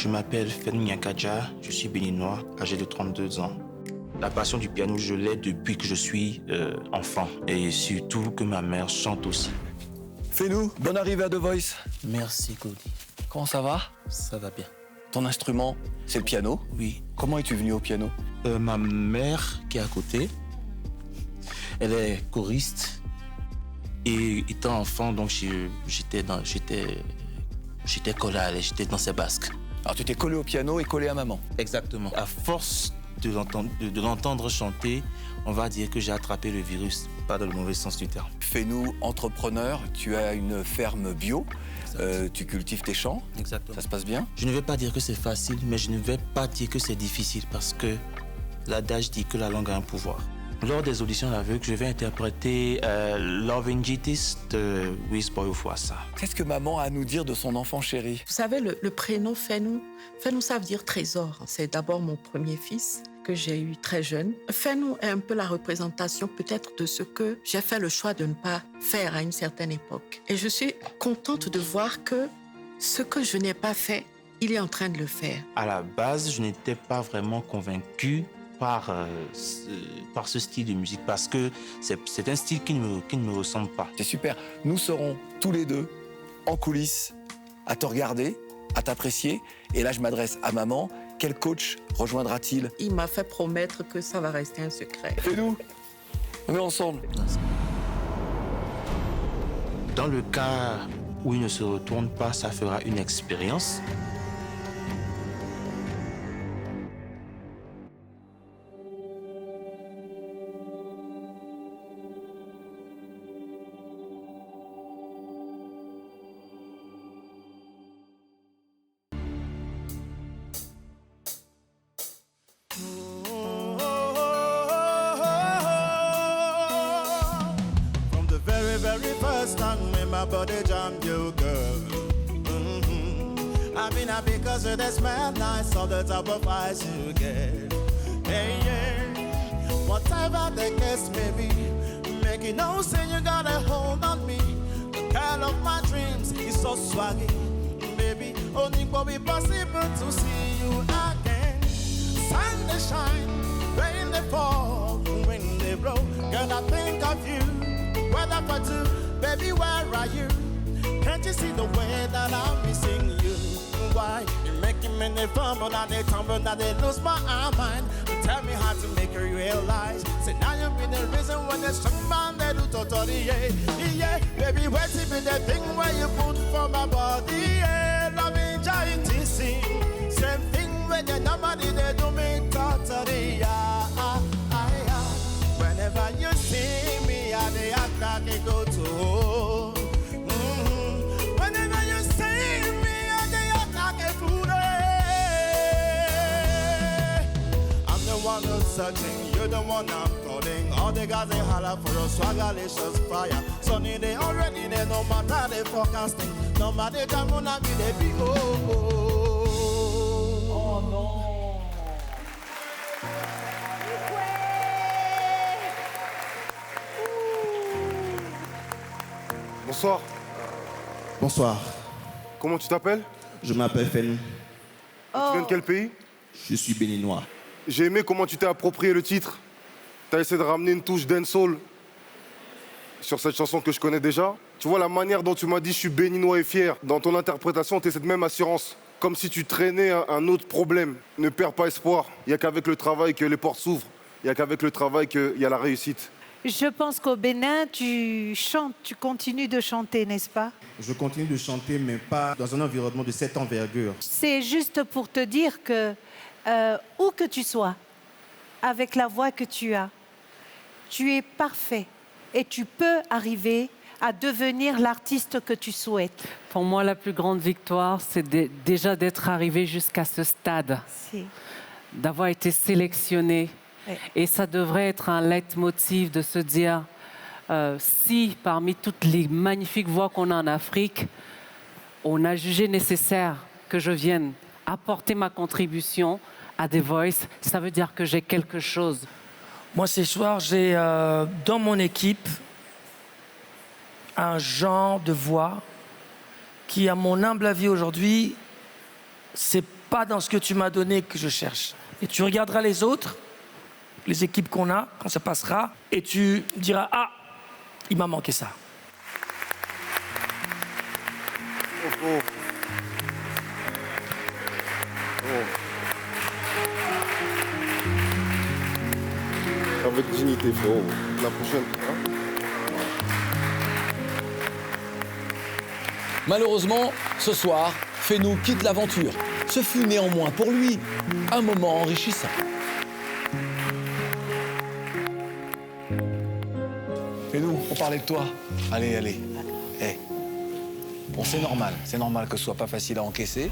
Je m'appelle Fenou Nyakadja, je suis béninois, âgé de 32 ans. La passion du piano, je l'ai depuis que je suis enfant. Et surtout que ma mère chante aussi. Fenou, bonne arrivée à The Voice. Merci, Cody. Comment ça va? Ça va bien. Ton instrument, c'est le piano? Oui. Comment es-tu venu au piano? Ma mère, qui est à côté, elle est choriste. Et étant enfant, donc j'étais collé à elle, j'étais dans ses basques. Alors tu t'es collé au piano et collé à maman? Exactement. À force de l'entendre chanter, on va dire que j'ai attrapé le virus, pas dans le mauvais sens du terme. Fenou, entrepreneur, tu as une ferme bio, tu cultives tes champs. Exactement. Ça se passe bien? Je ne vais pas dire que c'est facile, mais je ne vais pas dire que c'est difficile parce que l'adage dit que la langue a un pouvoir. Lors des auditions à l'aveugle, je vais interpréter Loving Jitis de Wiz-Boy Ofwassa. Qu'est-ce que maman a à nous dire de son enfant chéri? Vous savez, le prénom Fenou, Fenou, ça veut dire trésor. C'est d'abord mon premier fils que j'ai eu très jeune. Fenou est un peu la représentation peut-être de ce que j'ai fait le choix de ne pas faire à une certaine époque. Et je suis contente de voir que ce que je n'ai pas fait, il est en train de le faire. À la base, je n'étais pas vraiment convaincu par ce style de musique parce que c'est un style qui ne me ressemble pas. C'est super. Nous serons tous les deux en coulisses à te regarder, à t'apprécier. Et là, je m'adresse à maman. Quel coach rejoindra-t-il? Il m'a fait promettre que ça va rester un secret. Fenou, on est ensemble. Dans le cas où il ne se retourne pas, ça fera une expérience. Very first time when my body jammed you, girl. I mean, I because of the smell nice, all the type of eyes you get. Hey, yeah. Whatever the case may be, make it no say you got a hold on me. The girl of my dreams is so swaggy. Baby, only will be possible to see you again. Sun they shine, rain they fall, wind they blow. Girl, I think of you. What if I do? Baby, where are you? Can't you see the way that I'm missing you? Why? You're making me they fumble and they tumble and they lose my mind. Tell me how to make you realize. Say now you be the reason when the strong man they do totally, yeah. Yeah, baby, where to be the thing where you put for my body, yeah. Loving giant same thing when the nobody they do me totally, yeah. Whenever you see me, I dey act like it go to home. Whenever you see me, I dey act like a fool. I'm the one who's searching, you're the one I'm calling. All the guys they holler for a swaggerlicious fire. Sunny they already there, no matter they forecasting. No matter the moon, I be the big Oh non. Bonsoir. Bonsoir, Comment tu t'appelles? je m'appelle Fenou, Tu viens de quel pays? je suis béninois. J'ai aimé comment tu t'es approprié le titre. Tu as essayé de ramener une touche dancehall sur cette chanson que je connais déjà. Tu vois la manière dont tu m'as dit je suis béninois et fier. Dans ton interprétation, tu as cette même assurance. Comme si tu traînais un autre problème. Ne perds pas espoir. Il n'y a qu'avec le travail que les portes s'ouvrent. Il n'y a qu'avec le travail qu'il y a la réussite. Je pense qu'au Bénin, tu chantes, tu continues de chanter, n'est-ce pas? Je continue de chanter, mais pas dans un environnement de cette envergure. C'est juste pour te dire que, où que tu sois, avec la voix que tu as, tu es parfait et tu peux arriver à devenir l'artiste que tu souhaites. Pour moi, la plus grande victoire, c'est déjà d'être arrivé jusqu'à ce stade, Si. d'avoir été sélectionné. Ouais. Et ça devrait être un leitmotiv de se dire, si parmi toutes les magnifiques voix qu'on a en Afrique, on a jugé nécessaire que je vienne apporter ma contribution à The Voice, ça veut dire que j'ai quelque chose. Moi, ce soir, j'ai dans mon équipe un genre de voix qui, à mon humble avis aujourd'hui, c'est pas dans ce que tu m'as donné que je cherche. Et tu regarderas les autres, les équipes qu'on a, quand ça passera, et tu diras, ah, il m'a manqué ça. Avec dignité, frérot. La prochaine. Hein? Malheureusement, ce soir, Fenou quitte l'aventure. Ce fut néanmoins pour lui un moment enrichissant. Fenou, on parlait de toi. Allez. Bon, c'est normal que ce soit pas facile à encaisser.